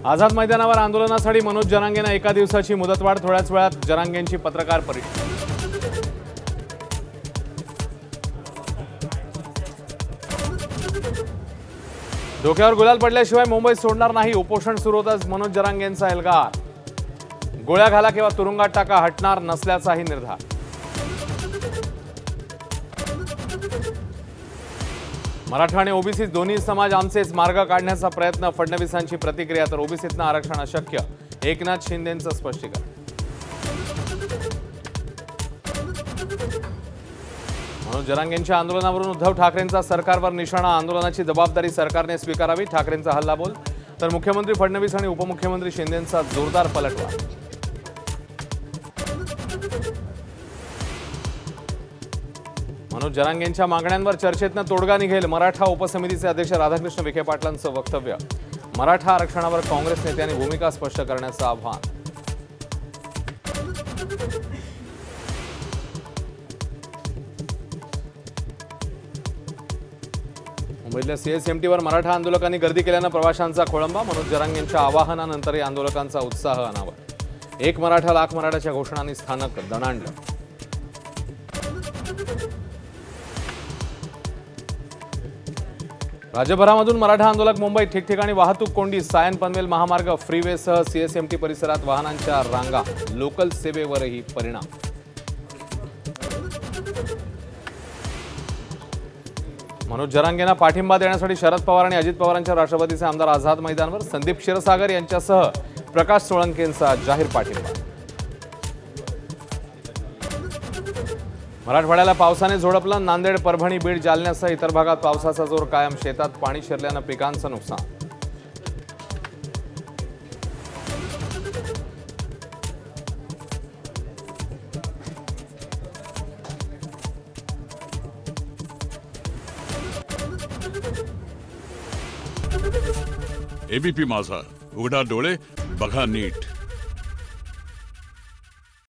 आझाद मैदानावर आंदोलनासाठी मनोज जरांगेंना एका दिवसाची मुदतवाढ। थोड्याच वेळात जरांगेंची पत्रकार परिषद। डोक्यावर गुलाल पडल्याशिवाय मुंबई सोडणार नाही, उपोषण सुरू होताच मनोज जरांगेंचा एल्गार। गोळ्या घाला किंवा तुरुंगात टाका, हटणार नसल्याचाही निर्धार। मराठा आणि ओबीसी दोन्ही समाज आमचेच, मार्ग काढण्याचा प्रयत्न। फडणवीसांची प्रतिक्रिया। तर ओबीसीतनं आरक्षण अशक्य, एकनाथ शिंदेंचं स्पष्टीकरण। मनोज जरांगेंच्या आंदोलनावरून उद्धव ठाकरेंचा सरकारवर निशाणा। आंदोलनाची जबाबदारी सरकारने स्वीकारावी, ठाकरेंचा हल्लाबोल। तर मुख्यमंत्री फडणवीस आणि उपमुख्यमंत्री शिंदेंचा जोरदार पलटवार। मनोज जरांगेंच्या मागण्यांवर चर्चेतनं तोडगा निघेल, मराठा उपसमितीचे अध्यक्ष राधाकृष्ण विखे पाटलांचं वक्तव्य। मराठा आरक्षणावर काँग्रेस नेत्यांनी भूमिका स्पष्ट करण्याचं आवाहन। मुंबईतल्या सीएसएमटीवर मराठा आंदोलकांनी गर्दी केल्यानं प्रवाशांचा खोळंबा। मनोज जरांगेंच्या आवाहनानंतरही आंदोलकांचा उत्साह अनावर। एक मराठा लाख मराठाच्या घोषणांनी स्थानक दणाणलं। राज्यभरामधून मराठा आंदोलक मुंबईत, ठिकठिकाणी वाहतूक कोंडी। सायन पनवेल महामार्ग, फ्रीवेसह सीएसएमटी परिसरात वाहनांच्या रांगा। लोकल सेवेवरही परिणाम। मनोज जरांगेंना पाठिंबा देण्यासाठी शरद पवार आणि अजित पवारांच्या राष्ट्रवादीचे आमदार आझाद मैदानावर। संदीप क्षीरसागर यांच्यासह प्रकाश सोळंकेंचा जाहीर पाठिंबा। मराठवाड्याला पावसाने झोडपलं। नांदेड, परभणी, बीड, जालन्यासह इतर भागात पावसाचा जोर कायम। शेतात पाणी शिरल्यानं पिकांचं नुकसान। एबीपी माझा, उघडा डोळे बघा नीट।